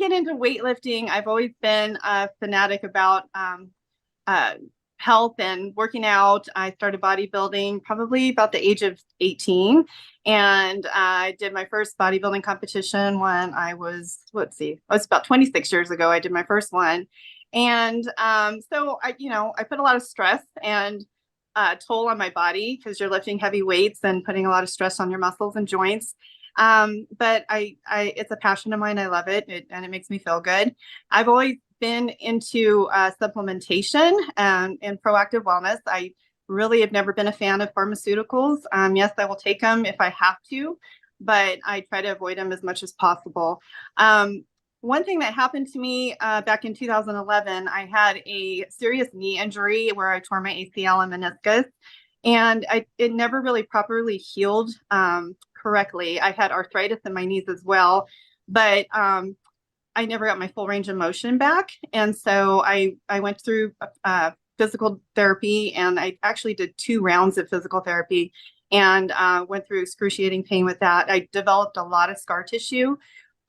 get into weightlifting. I've always been a fanatic about uh, health and working out. I started bodybuilding probably about the age of 18. And I did my first bodybuilding competition when I was, it was about 26 years ago. I did my first one. And so I put a lot of stress and toll on my body because you're lifting heavy weights and putting a lot of stress on your muscles and joints. But it's a passion of mine. I love it, and it makes me feel good. I've always been into supplementation and proactive wellness. I really have never been a fan of pharmaceuticals. Yes, I will take them if I have to, but I try to avoid them as much as possible. One thing that happened to me back in 2011, I had a serious knee injury where I tore my ACL and meniscus, and it never really properly healed correctly. I had arthritis in my knees as well, but I never got my full range of motion back. And so I went through physical therapy, and I actually did 2 rounds of physical therapy and went through excruciating pain with that. I developed a lot of scar tissue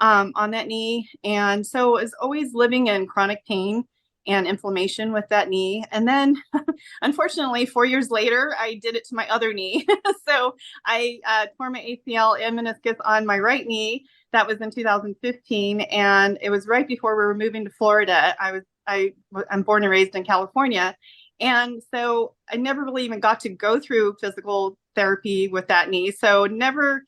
on that knee. And so I was always living in chronic pain and inflammation with that knee. And then unfortunately, 4 years later, I did it to my other knee. So I tore my ACL and meniscus on my right knee. That was in 2015. And it was right before we were moving to Florida. I'm born and raised in California. And so I never really even got to go through physical therapy with that knee. So never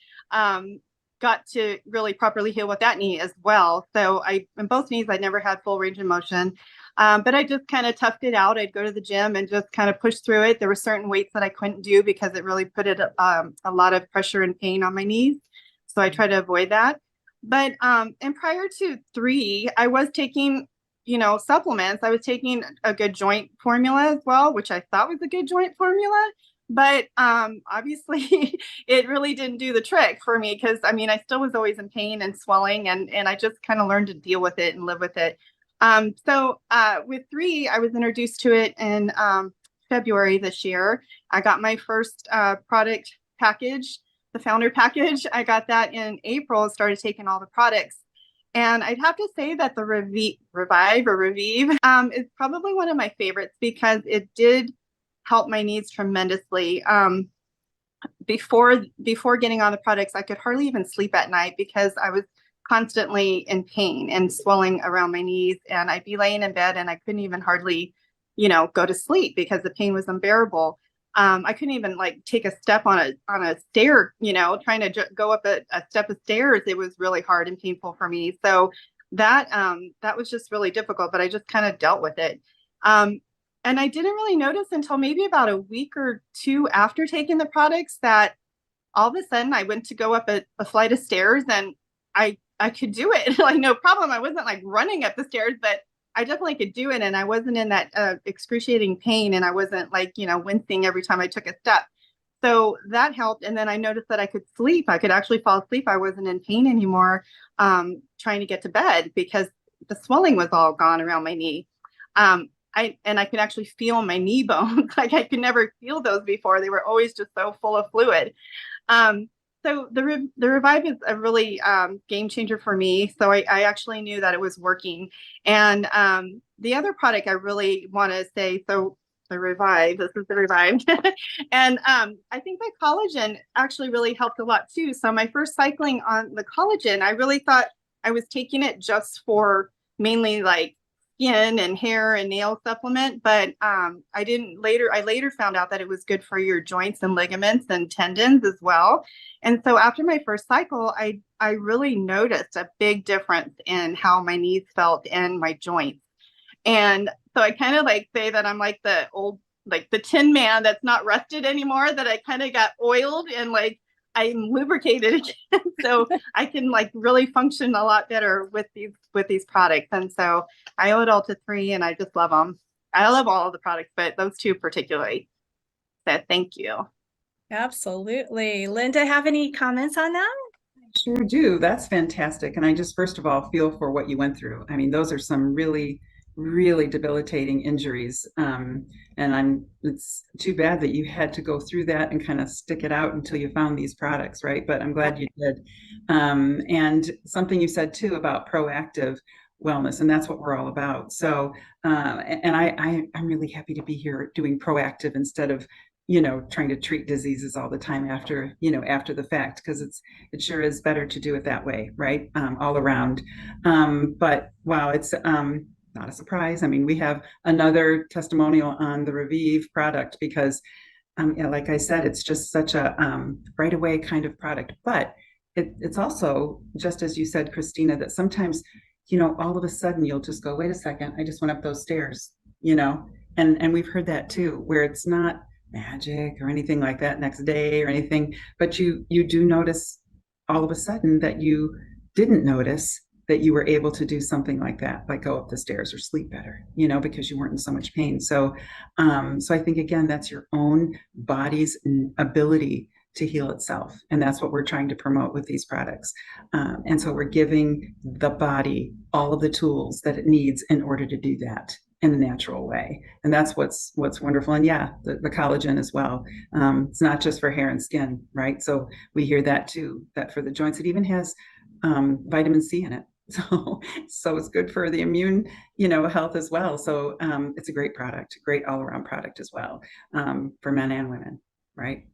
got to really properly heal with that knee as well. So in both knees, I never had full range of motion. But I just kind of toughed it out. I'd go to the gym and just kind of push through it. There were certain weights that I couldn't do because it really put a lot of pressure and pain on my knees. So I try to avoid that. But and prior to 3, I was taking, supplements. I was taking a good joint formula as well, which I thought was a good joint formula. But obviously, it really didn't do the trick for me because, I still was always in pain and swelling, and I just kind of learned to deal with it and live with it. So with 3, I was introduced to it in February this year. I got my first product package, the founder package. I got that in April, started taking all the products. And I'd have to say that the Revive is probably one of my favorites because it did help my knees tremendously. Before getting on the products, I could hardly even sleep at night because I was constantly in pain and swelling around my knees, and I'd be laying in bed and I couldn't even hardly, go to sleep because the pain was unbearable. I couldn't even take a step on a stair, trying to go up a step of stairs. It was really hard and painful for me. So that was just really difficult, but I just kind of dealt with it. And I didn't really notice until maybe about a week or 2 after taking the products that all of a sudden I went to go up a flight of stairs and I could do it. No problem. I wasn't running up the stairs, but I definitely could do it. And I wasn't in that excruciating pain, and I wasn't wincing every time I took a step. So that helped. And then I noticed that I could sleep. I could actually fall asleep. I wasn't in pain anymore, trying to get to bed because the swelling was all gone around my knee. I could actually feel my knee bones. I could never feel those before. They were always just so full of fluid. So the Revive is a really game changer for me. So I actually knew that it was working. And the other product I really want to say, so the Revive, this is the Revive. And I think my collagen actually really helped a lot too. So my first cycling on the collagen, I really thought I was taking it just for mainly skin and hair and nail supplement, but I later found out that it was good for your joints and ligaments and tendons as well. And so after my first cycle, I really noticed a big difference in how my knees felt and my joints. And so I kind of say that I'm the old, the Tin Man that's not rusted anymore, that I kind of got oiled and I'm lubricated again. So I can really function a lot better with these products. And so I owe it all to 3, and I just love them. I love all of the products, but those 2 particularly. So thank you. Absolutely. Linda, have any comments on that? Sure do. That's fantastic. And I just, first of all, feel for what you went through. Those are some really really debilitating injuries. And it's too bad that you had to go through that and kind of stick it out until you found these products, right? But I'm glad you did. And something you said too about proactive wellness, and that's what we're all about. So, I'm really happy to be here doing proactive instead of, trying to treat diseases all the time after, after the fact, because it sure is better to do it that way, right? All around. But wow, it's not a surprise. I mean, we have another testimonial on the Revive product because, like I said, it's just such a right away kind of product. But it's also, just as you said, Christina, that sometimes, all of a sudden you'll just go, wait a second, I just went up those stairs, and we've heard that too, where it's not magic or anything like that next day or anything, but you do notice all of a sudden that you didn't notice that you were able to do something like that, like go up the stairs or sleep better, because you weren't in so much pain. So, so I think again, that's your own body's ability to heal itself, and that's what we're trying to promote with these products. And so we're giving the body all of the tools that it needs in order to do that in a natural way, and that's what's wonderful. And yeah, the collagen as well. It's not just for hair and skin, right? So we hear that too, that for the joints, it even has vitamin C in it. So it's good for the immune, health as well. So it's a great product, great all around product as well, for men and women, right?